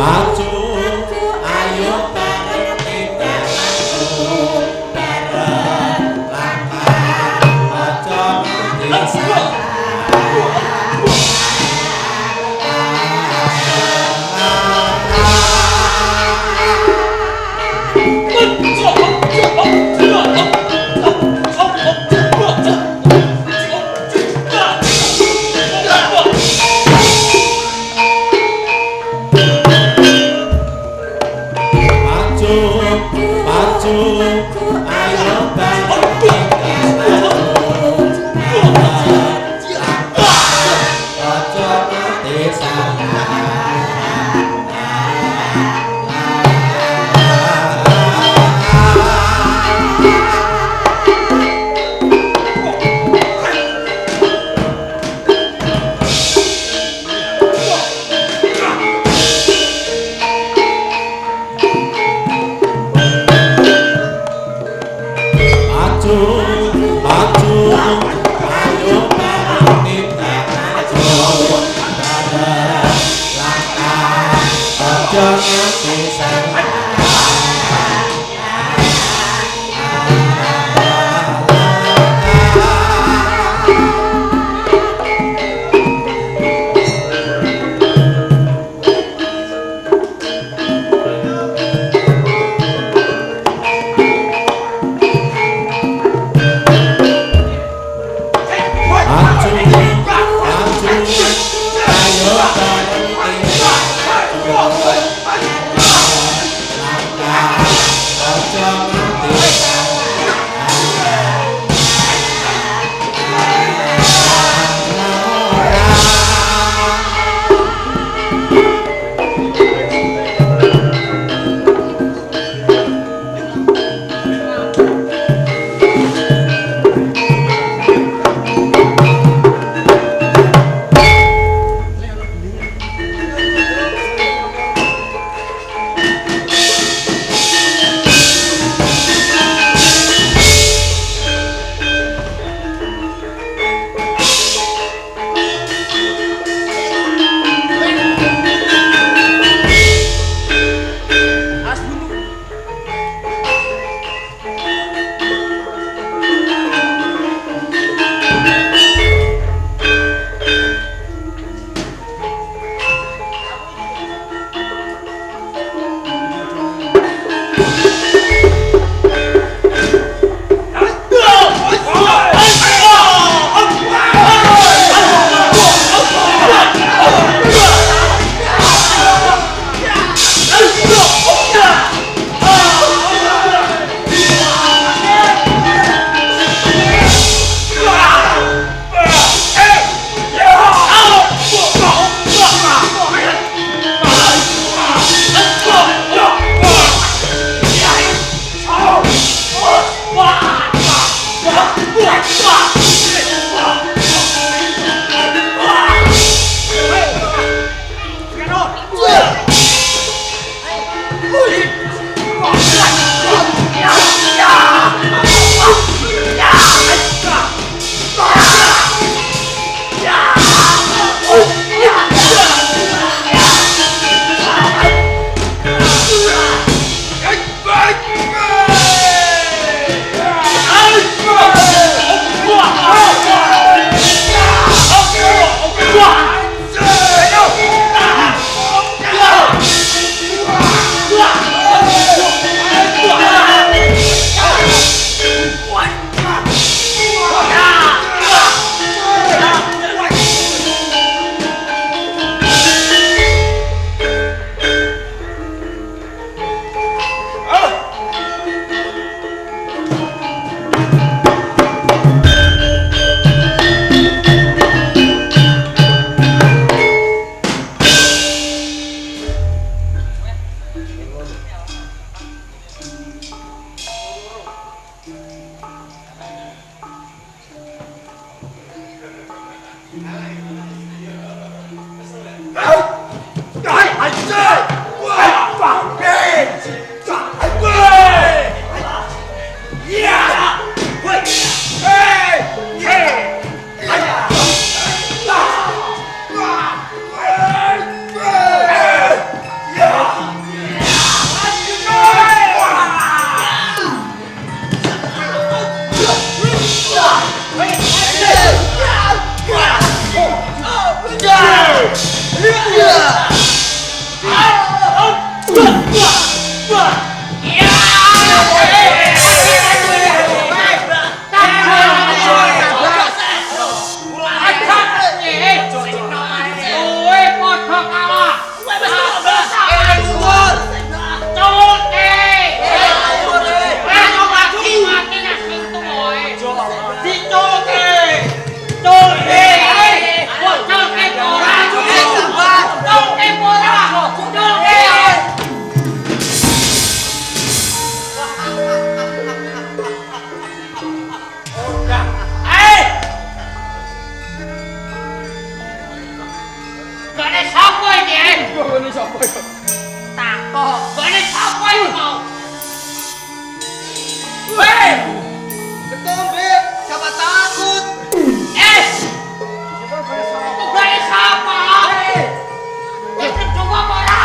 maju ayo bareng kita maju bareng langkah ojo nganti kok. Bane sapa iki mau? Hei! Ketombe, siapa takut? Bane sapa? Wis coba ora?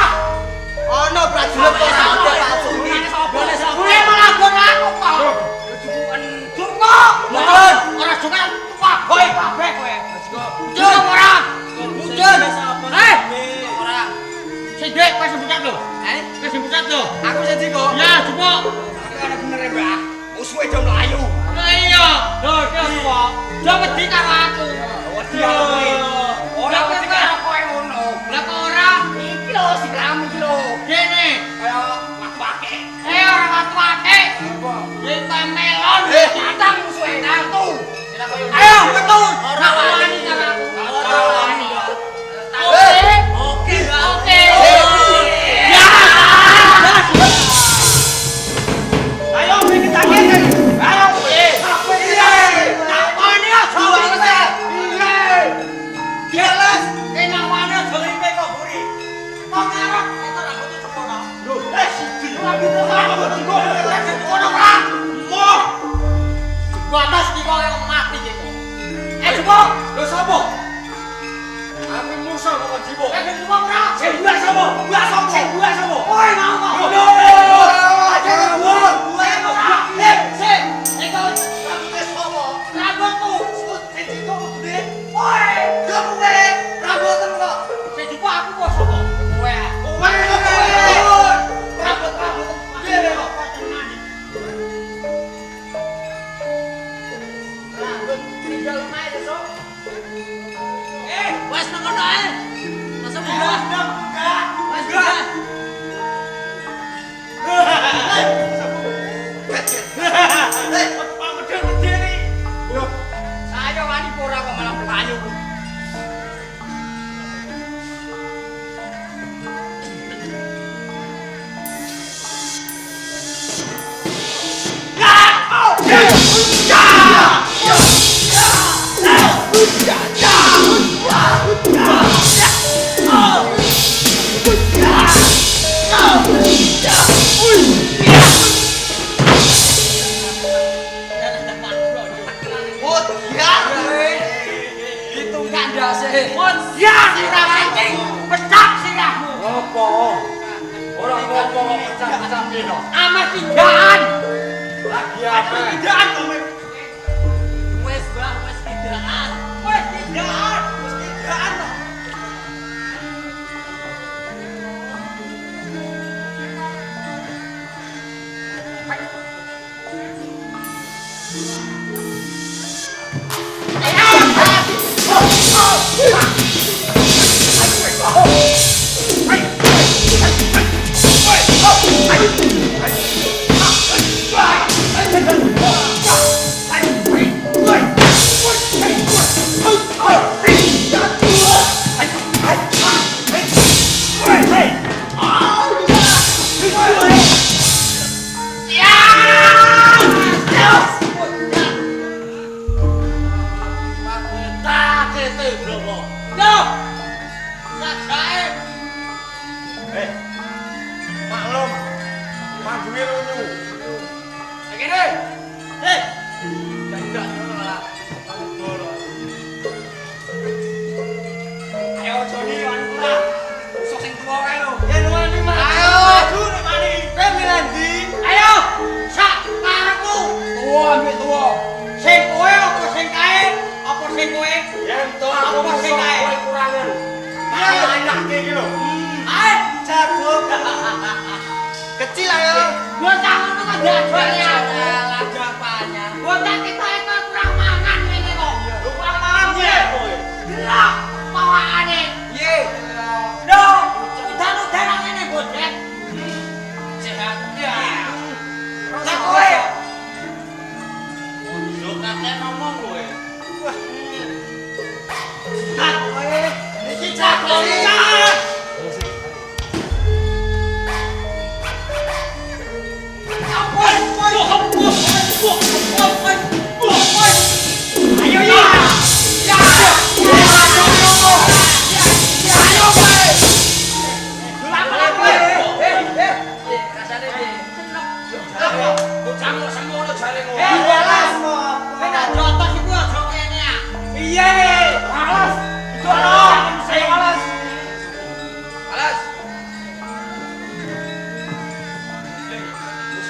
Ono prajurit kok sampe palsu. Bane sapa? Kuwi malah gon aku kok. Jumbo. Mboten. Ora jungan tua kowe kabeh kowe. Jum Ora. Mujun. Ora. Sing dhek pas bucat lho. Wis bucat lho. Aku janji kok. Ya, coba. Ana bener ya, Mbak. Musuhe do mlayu. Lah iya. Lho, kok. Yo wedi karo aku. Wedi aku kowe. Ora wedi karo kowe ngono. Lah kok ora? Iki lho sikramu iki lho. Kene. Kaya wak-wake. Ora watu-wate. Yen kowe melon datang musuhe nang. Ayo, betul. Ora wani karo aku. Ora wani. Oke. Oke. Ya. Ayo bikin tangan. Ayo. Takoni aja. Jelas. Enak mana jelipe kok buri. Kok ngarep kita ra butuh sekono. Lho, siji. Ora bisa sama jigo. Sekono ora. Moh. Batas iki kok mati iki kok. Jigo. Lho sapa? Aku musa kok jiwo. Jigo ora. Sing buah sapa? Buah sapa? Sing buah sapa? Kowe mau kok. Lho. Wes nang kono ae. Masa buka? Wes buka. Saya wani ora kok malah melayu. Itu kandase. Ya, sirah kencing. Pecah sirahmu. Apa? Ora apa-apa kok pecah-pecah pino. Amat tidaan. Lagi apa? Tidaan kowe. Wes, Bang, wes tidaan. Wes tidaan. Wes tidaan. Ayo!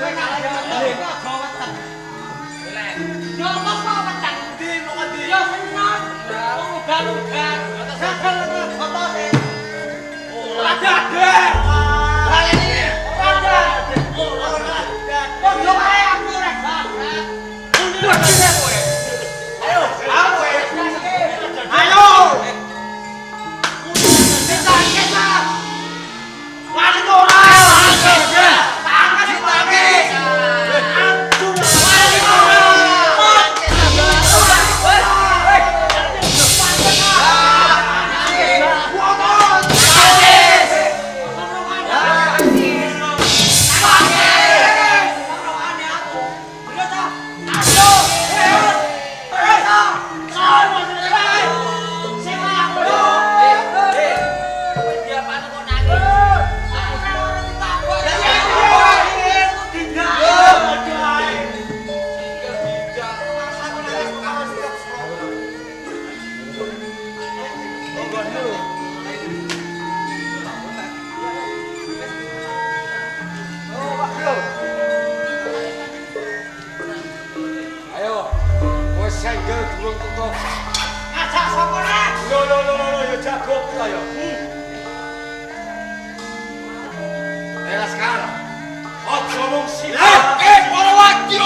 Yo kok wetan. Ndi kok ndi? Yo seneng. Wong udan-udan. Gagal foto sih. Ada. Baleni. Ada. Kok yo ae aku rek banget. Ayo, ayo. Ayo. Kita. Wani ora. Tangan ditake. Ayo, wis senggel durung tutup. Ngajak sapa rek? Lho, ya jago kita ya. Sekarang. Ojo mung silat. Para wakil.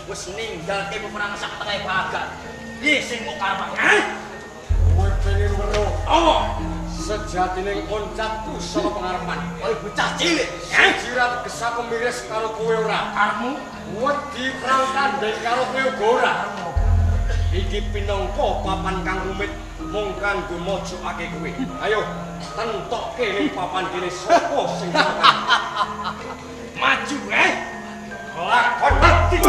Wis ninggalke peperangan sak tengah bagat. Piye sing kok karepmu? Kowe pengen weruh apa? Sejatine koncatku saka pengarepan. Kowe bocah cilik, jirat gesah pemiris karo kowe ora. Karepmu wedi perang tanding karo kowe uga ora. Iki pinangka papan kang rumit mung kanggo mojokake kowe. Ayo, tentokke ning papan kene sapa sing maju lakon mati.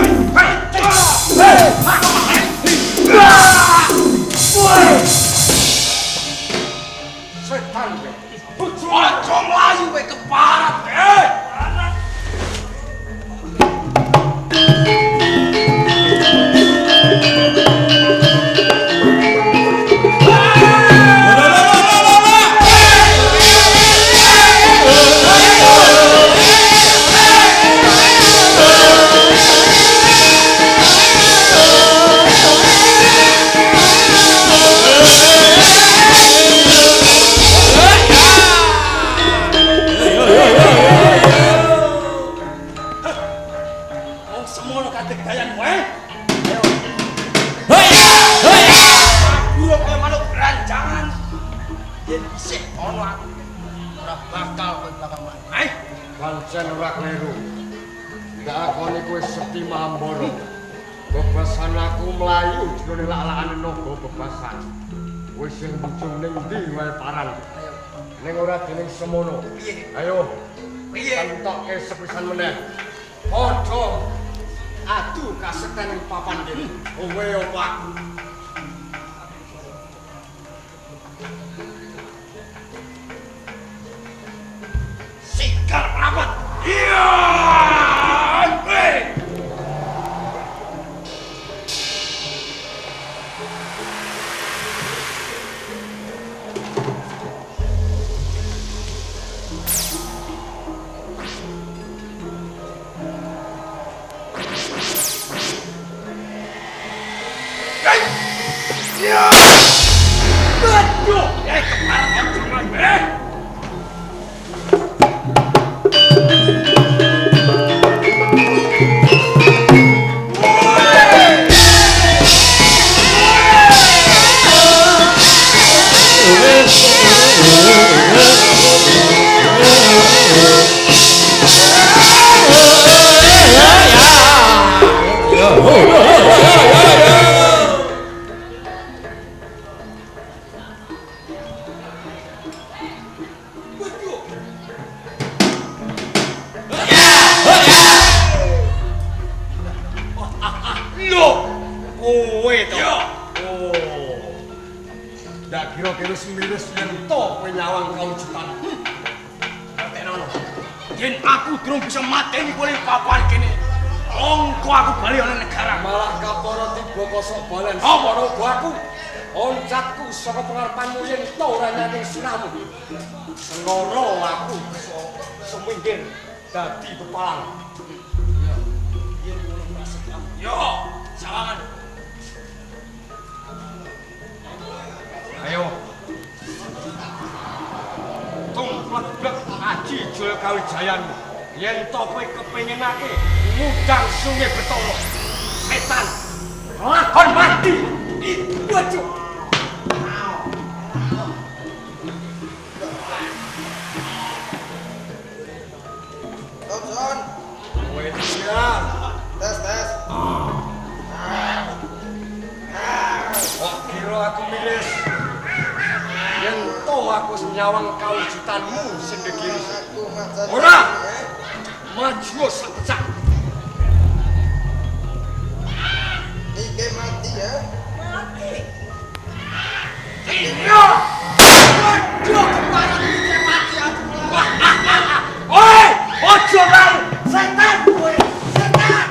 Setan kowe. Ojo mlayu kowe keparat. Semono kadek dayan kowe. Ayo. Guru kowe manuk beranjangan. Yen isih ono aku ora bakal kowe bakal mati. Pancen ora kleru. Ndak akoni kowe Sekti Mahambara. Bebasan aku mlayu jroning lak-lakane naga bebasan. Kowe sing muncul ning ndi wae paran. Ning ora dening semono. Piye? Ayo. Piye? Entokke sepisan meneh. Padha aduh kasetan ing papan kene. Kowe opak. Sikal rapat. Iya. Hey! miris-miris yen to kowe nyawang kawujutan. Ngertenono. Yen aku durung bisa mateni kowe papan kene. Ongko aku bali ana negara. Malah kaporo tiba kosok balen. Apa uga aku? Oncatku saka pengarepanmu yen to ora nyating sinamu. Senoro aku seminggir dadi pepalang. Yo, sawangan. Ayo. Tumplek aji jul kawijayanmu. Yen to kowe kepinginake ngudang Sungai Betara. Setan. Lakon mati. Waduh. Thompson. Kowe siap. Tes. Kok kira aku miris? Yen to aku nyawang kawujutanmu sing gegiri. Ora! Maju sepecah. Iki mati ya. Iya! Waduh, kepala iki mati aku. Oi! Ojo kae! Setan kowe! Setan!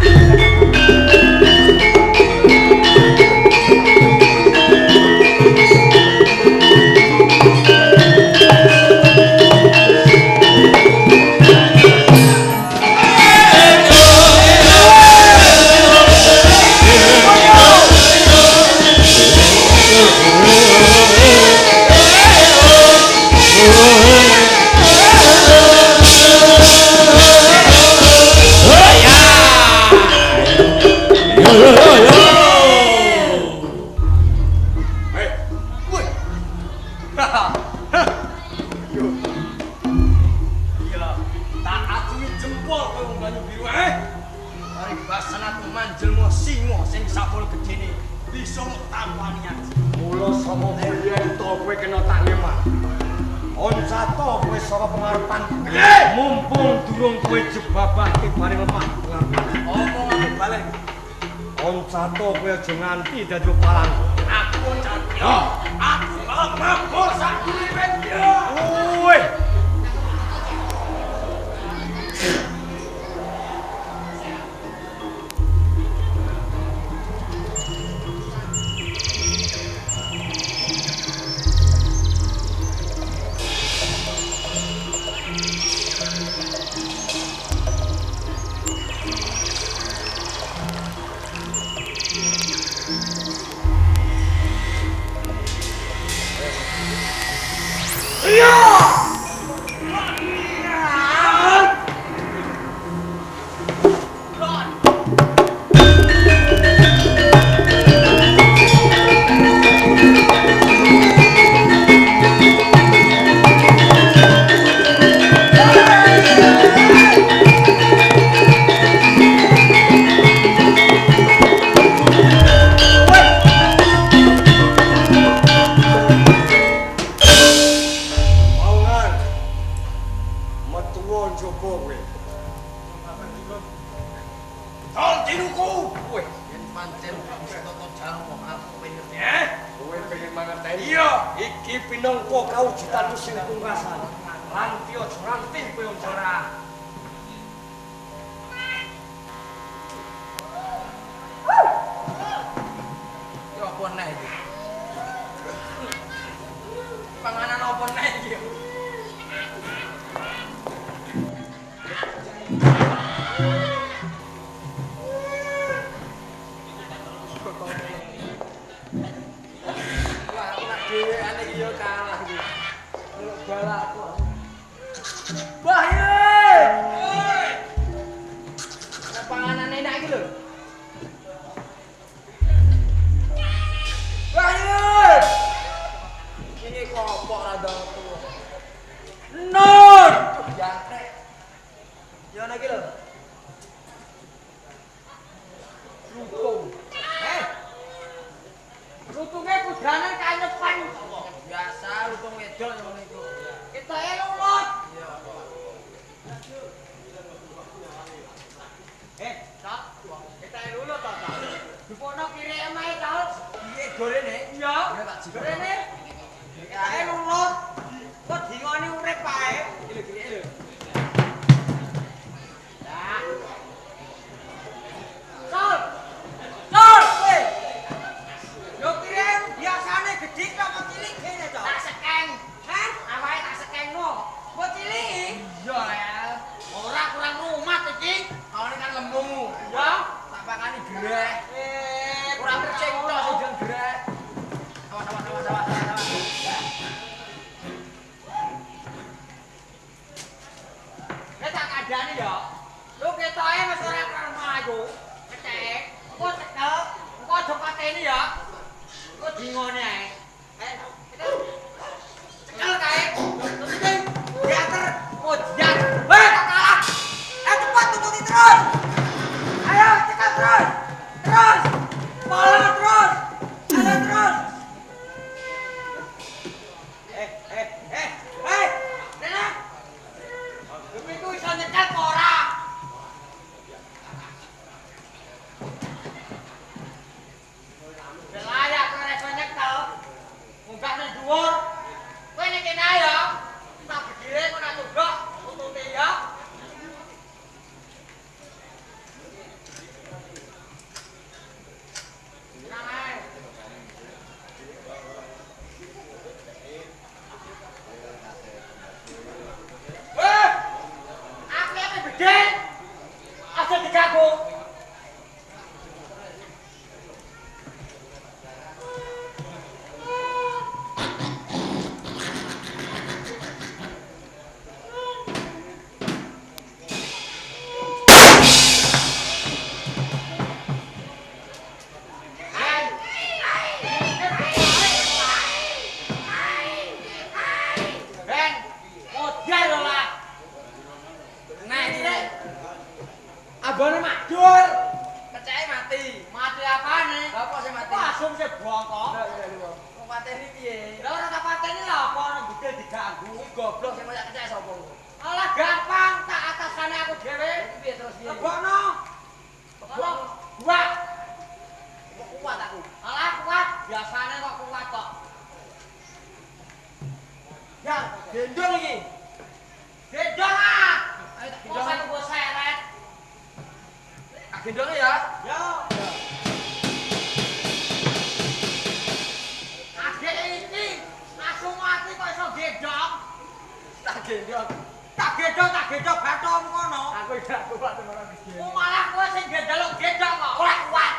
Mumpung durung kowe jebabake bareng lemah pengarepan. Omong aku balik. Oncato kowe aja nganti dadi palang. Aku Oncato. Aku mabur sak uripe yo. Woi. Kae nurut. Kok dingoni urip ae. Gile-gile lho. Lah. Sol. Sol, kowe. Yo kirim biasane gedhe apa cilik kene to? Tak sekeng. Hah? Awake tak sekengno. Kok cilik? Iya ya. Ora kurang rumat iki. Awake kan lemu. Ya, tak pakani greh. Kurang percing tok sing jeneng greh. Awas. Nek tak kandhani ya. Lu ketoke wis ora karo mlayu. Kecek. Engko cekel, engko aja pateni ya. Engko dingone ae. Cekel kae. Terus iki diater mojat. Weh, tak kalah. Cepat tututi terus. Ayo cekel terus. Terus. Bola terus. Ayo terus. Nenek. Gepiku iso nyekel apa ora? Layak kowe iso nyekel. Munggah nang dhuwur. Kowe nek kene ae ya. Tak berdiri kok nak tubruk tutute ya. Tenang ae. Weh! Aku yang gede. Aja digagu. Ben, modal lho lah. Nah, ini abone madur. Pecahnya mati. Mati apane? Apa sih mati? Asum sih bongkok. Kok pateni piye? Lah ora tak pateni lho apa nang budal diganggu. Kuwi goblok sing koyo kecek sapa? Alah gampang, tak atasane aku dhewe. Piye terus piye? Lebokno. Lebok. Kuat. Kok kuat aku? Alah kuat, biasane kok kuat kok. Ya, gendong iki. Gendong ah. Ayo tak gendong aku go seret. Tak gendonge ya. Ya. Adek iki langsung mati kok iso gendong. Tak gendong. Tak gendong bathokmu kono. Aku gak kuat ngono iki. Malah kowe sing gendong kok ora kuat.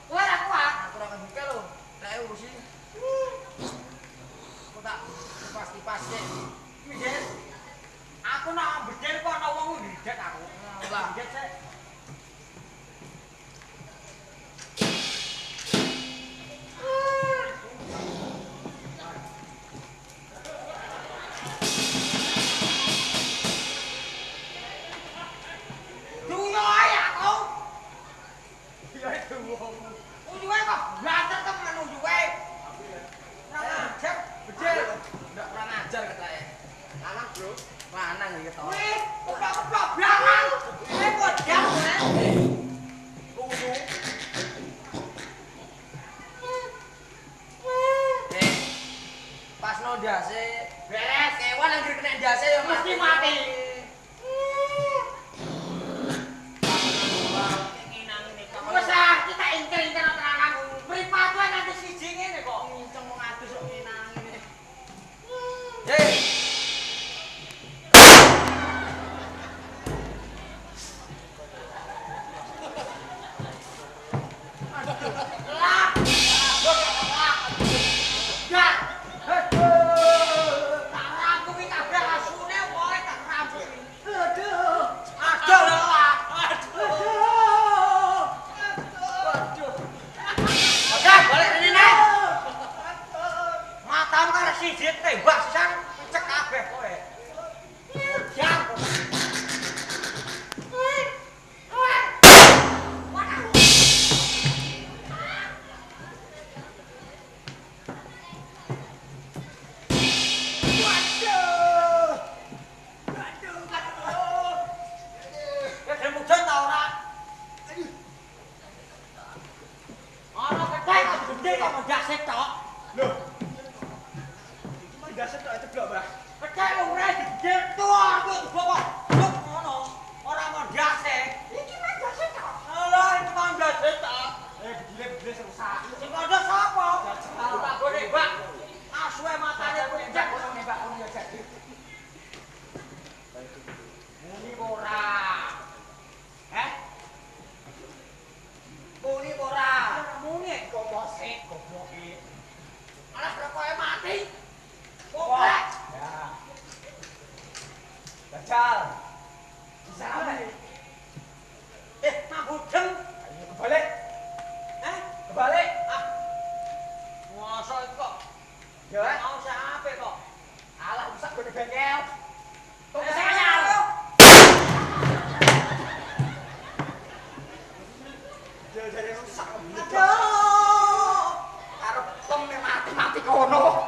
Kowe ora kuat. Aku ora kebuke lho. Nek urusi. Aku tak kipas sik. Midhen. Aku nak bedel kok ana wong ndredeg aku. Lah, ndredeg sik. Duyo ae aku. Iya itu wong. Unjuke kok blater temen unjuke. Ora ajar bedel. Ndak ora ajar ketae. Lanang, Bro. Lanang iki to. Wih, keplok-keplok blangan. Kowe kodang, Mas. Tunggu. Pas no ndase beres kewan anggere kena ndase ya mesti mati. Wes ah, kita intel-intel terangan. Mripat wae nganti siji ngene kok nginceng wong adus kok ngenang ngene. Hei. Tak rambut bekel. Tunggu saya. Jadi rusak. Aduh. Arep peme mati kono.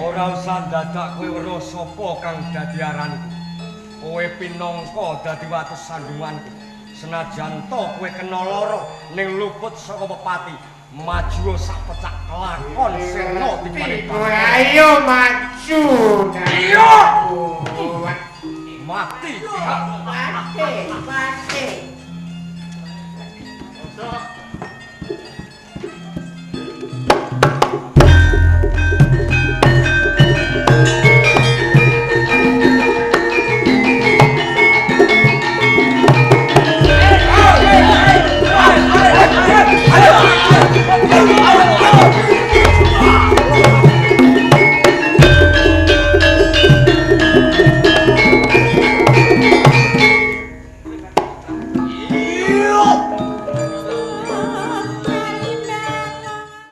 Ora usah dadak kowe weruh sapa kang dadi aranku. Kowe pinangka dadi wates sandunganku. Senajan to kowe kena lara ning luput saka pepati, maju sak pecak kelakon sirna diparing. Ayo maju. Iya. Mati. Mati. Sok